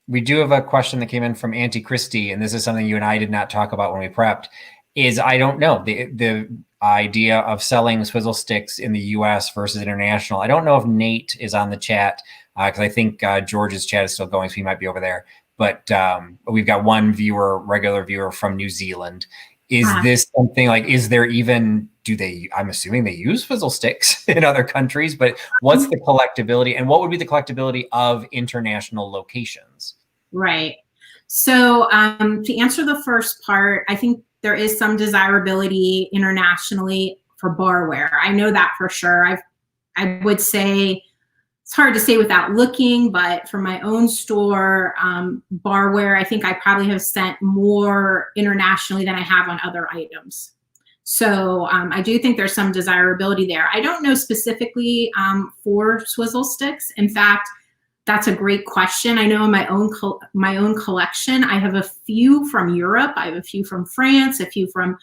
We do have a question that came in from Auntie Christie, and this is something you and I did not talk about when we prepped, is I don't know, the idea of selling swizzle sticks in the US versus international. I don't know if Nate is on the chat, because I think George's chat is still going, so he might be over there. But we've got one regular viewer from New Zealand. Is this something like, is there even, I'm assuming they use swizzle sticks in other countries, but what's the collectability, and what would be the collectability of international locations? Right. So to answer the first part, I think there is some desirability internationally for barware. I know that for sure. I would say, it's hard to say without looking, but for my own store, barware, I think I probably have sent more internationally than I have on other items. So I do think there's some desirability there. I don't know specifically for swizzle sticks. In fact, that's a great question. I know in my own collection, I have a few from Europe. I have a few from France, a few from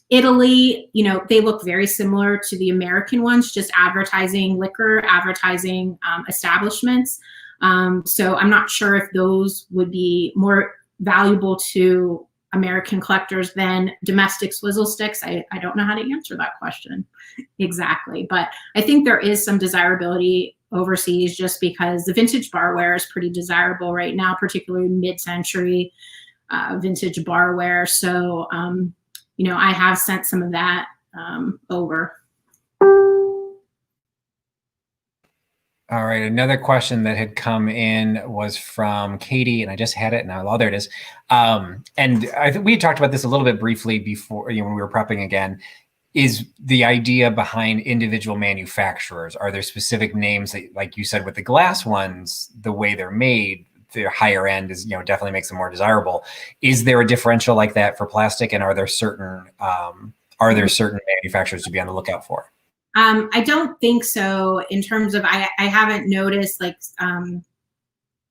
Italy. They look very similar to the American ones, just advertising liquor, advertising establishments. So I'm not sure if those would be more valuable to American collectors than domestic swizzle sticks. I don't know how to answer that question exactly, but I think there is some desirability overseas just because the vintage barware is pretty desirable right now, particularly mid-century vintage barware. So, I have sent some of that over. All right, another question that had come in was from Katie, and I just had it now. Oh, there it is. And I think we talked about this a little bit briefly before, when we were prepping again, is the idea behind individual manufacturers. Are there specific names that, like you said, with the glass ones, the way they're made, the higher end is, definitely makes them more desirable. Is there a differential like that for plastic? And are there certain manufacturers to be on the lookout for? I don't think so, in terms of, I haven't noticed like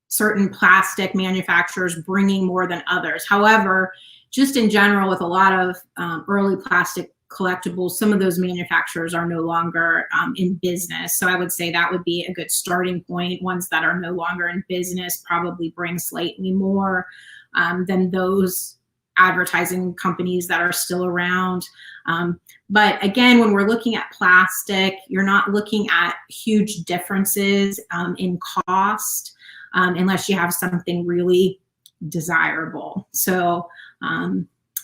certain plastic manufacturers bringing more than others. However, just in general, with a lot of early plastic collectibles, some of those manufacturers are no longer in business. So I would say that would be a good starting point. Ones that are no longer in business probably bring slightly more than those advertising companies that are still around. But again, when we're looking at plastic, you're not looking at huge differences in cost unless you have something really desirable. So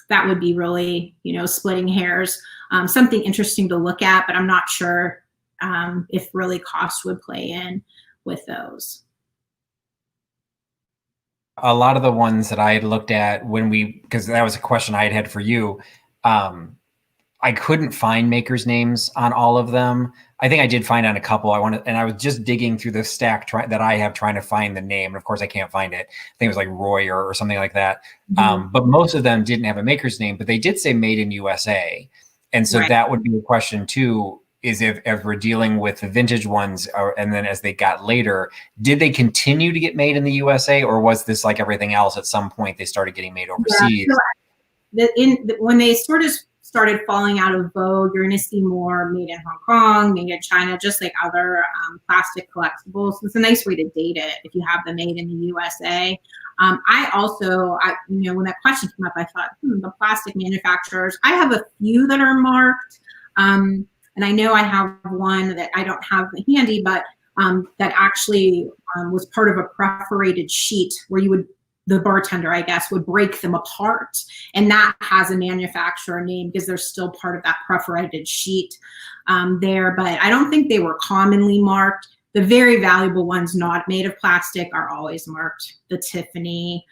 that would be really, splitting hairs. Something interesting to look at, but I'm not sure if really cost would play in with those. A lot of the ones that I had looked at because that was a question I had for you, I couldn't find makers' names on all of them. I think I did find on a couple. And I was just digging through the stack that I have trying to find the name. And of course, I can't find it. I think it was like Roy or something like that. Mm-hmm. But most of them didn't have a maker's name, but they did say made in USA. And so that would be a question too, is if we're dealing with the vintage ones, and then as they got later, did they continue to get made in the USA, or was this like everything else? At some point, they started getting made overseas. Yeah, so when they sort of started falling out of vogue, you're going to see more made in Hong Kong, made in China, just like other plastic collectibles. It's a nice way to date it if you have them made in the USA. I also, when that question came up, I thought, the plastic manufacturers, I have a few that are marked. And I know I have one that I don't have handy, but that actually was part of a perforated sheet where the bartender, I guess, would break them apart. And that has a manufacturer name because they're still part of that perforated sheet there. But I don't think they were commonly marked. The very valuable ones not made of plastic are always marked. The Tiffany,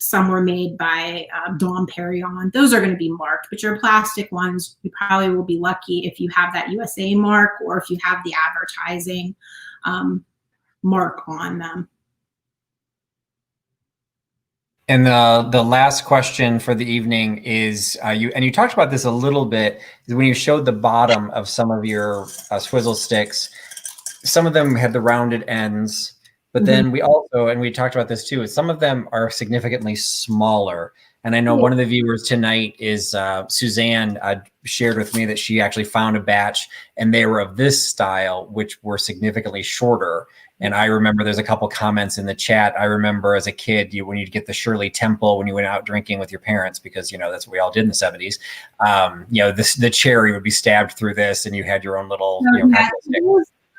some were made by Dom Perignon. Those are going to be marked, but your plastic ones, you probably will be lucky if you have that USA mark or if you have the advertising mark on them. And the last question for the evening is, you talked about this a little bit, is when you showed the bottom of some of your swizzle sticks, some of them had the rounded ends, but then we talked about this too, is some of them are significantly smaller. And I know one of the viewers tonight is Suzanne shared with me that she actually found a batch and they were of this style, which were significantly shorter. And I remember there's a couple comments in the chat. I remember as a kid, when you'd get the Shirley Temple when you went out drinking with your parents, because that's what we all did in the 70s. The cherry would be stabbed through this, and you had your own little.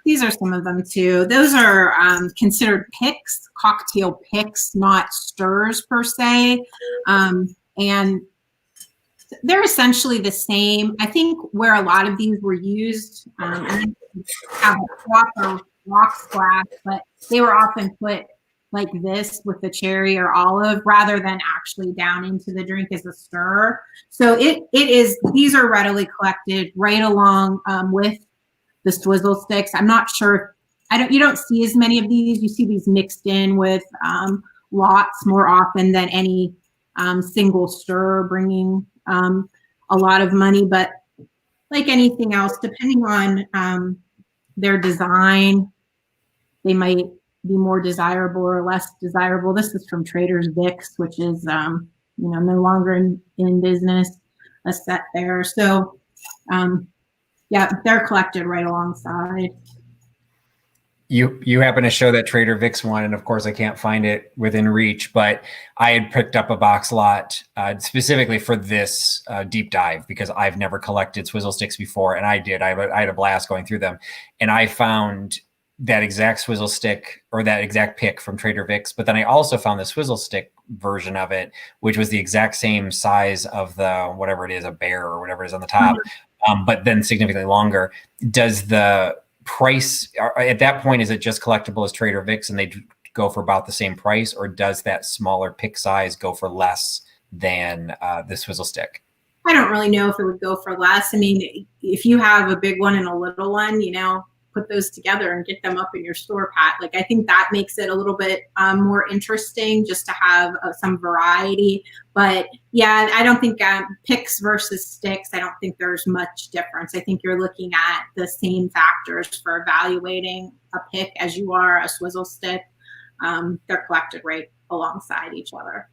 These are some of them too. Those are considered picks, cocktail picks, not stirs per se, and they're essentially the same. I think where a lot of these were used, and have a proper rock splash, but they were often put like this with the cherry or olive rather than actually down into the drink as a stir. So these are readily collected right along with the swizzle sticks. I'm not sure. You don't see as many of these. You see these mixed in with lots more often than any single stir bringing a lot of money. But like anything else, depending on their design, they might be more desirable or less desirable. This is from Trader Vic's, which is no longer in business, a set there. So yeah, they're collected right alongside. You happen to show that Trader Vic's one, and of course I can't find it within reach, but I had picked up a box lot specifically for this deep dive because I've never collected swizzle sticks before, and I did. I had a blast going through them, and I found that exact swizzle stick or that exact pick from Trader Vic's, but then I also found the swizzle stick version of it, which was the exact same size of the whatever it is, a bear or whatever it is on the top, but then significantly longer. Does the price at that point, is it just collectible as Trader Vic's and they go for about the same price, or does that smaller pick size go for less than the swizzle stick? I don't really know if it would go for less. I mean, if you have a big one and a little one, put those together and get them up in your store, Pat. Like, I think that makes it a little bit more interesting just to have some variety. But yeah, I don't think picks versus sticks, I don't think there's much difference. I think you're looking at the same factors for evaluating a pick as you are a swizzle stick. They're collected right alongside each other.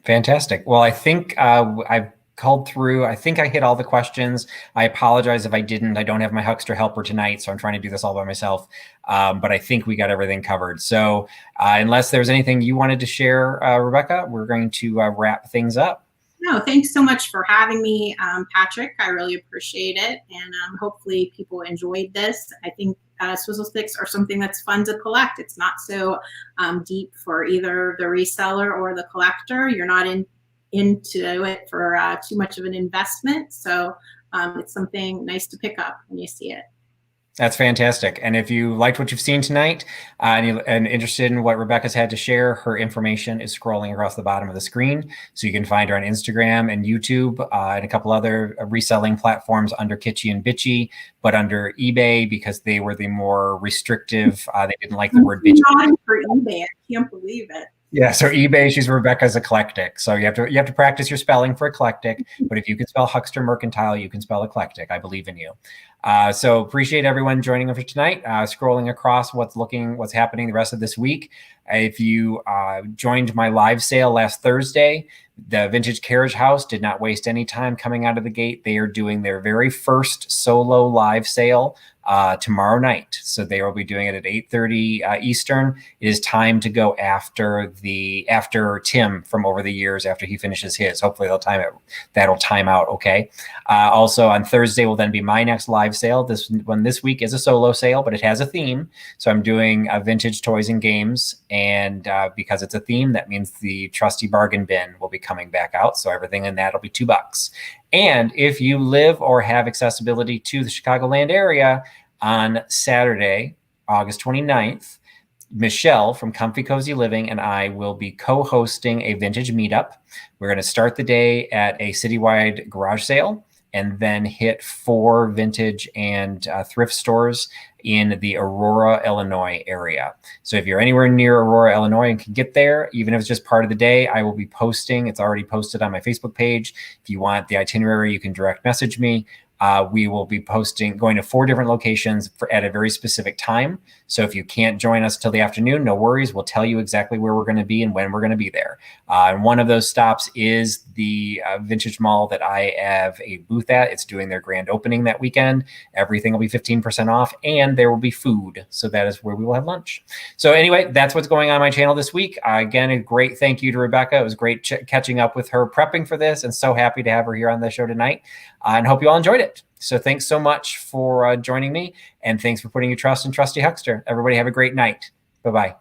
Fantastic. Well, I think I've called through. I think I hit all the questions. I apologize if I didn't. I don't have my Huckster helper tonight, so I'm trying to do this all by myself. But I think we got everything covered. So unless there's anything you wanted to share, Rebecca, we're going to wrap things up. No, thanks so much for having me, Patrick. I really appreciate it. And hopefully people enjoyed this. I think swizzle sticks are something that's fun to collect. It's not so deep for either the reseller or the collector. You're not into it for too much of an investment. So it's something nice to pick up when you see it. That's fantastic. And if you liked what you've seen tonight and interested in what Rebecca's had to share, her information is scrolling across the bottom of the screen. So you can find her on Instagram and YouTube and a couple other reselling platforms under Kitschy and Bitchy, but under eBay because they were the more restrictive. They didn't like the word Bitchy. For eBay, I can't believe it. Yeah, so eBay, she's Rebecca's eclectic. So you have to practice your spelling for eclectic. But if you can spell Huckster Mercantile, you can spell eclectic. I believe in you. So appreciate everyone joining us for tonight. Scrolling across what's happening the rest of this week. If you joined my live sale last Thursday, the Vintage Carriage House did not waste any time coming out of the gate. They are doing their very first solo live sale tomorrow night. So they will be doing it at 8:30 Eastern. It is time to go after Tim from over the years after he finishes his. Hopefully that'll time out okay. Also on Thursday will then be my next live sale. This week is a solo sale, but it has a theme. So I'm doing vintage toys and games. And because it's a theme, that means the Trusty bargain bin will be coming back out. So everything in that will be $2. And if you live or have accessibility to the Chicagoland area, on Saturday, August 29th, Michelle from Comfy Cozy Living and I will be co-hosting a vintage meetup. We're going to start the day at a citywide garage sale and then hit 4 vintage and thrift stores in the Aurora, Illinois area. So if you're anywhere near Aurora, Illinois and can get there, even if it's just part of the day, I will be posting. It's already posted on my Facebook page. If you want the itinerary, you can direct message me. We will be going to 4 different locations at a very specific time. So if you can't join us till the afternoon, no worries. We'll tell you exactly where we're going to be and when we're going to be there. And one of those stops is the Vintage Mall that I have a booth at. It's doing their grand opening that weekend. Everything will be 15% off and there will be food. So that is where we will have lunch. So anyway, that's what's going on my channel this week. Again, a great thank you to Rebecca. It was great catching up with her, prepping for this, and so happy to have her here on the show tonight. And hope you all enjoyed it. So thanks so much for joining me, and thanks for putting your trust in Trusty Huckster. Everybody have a great night. Bye-bye.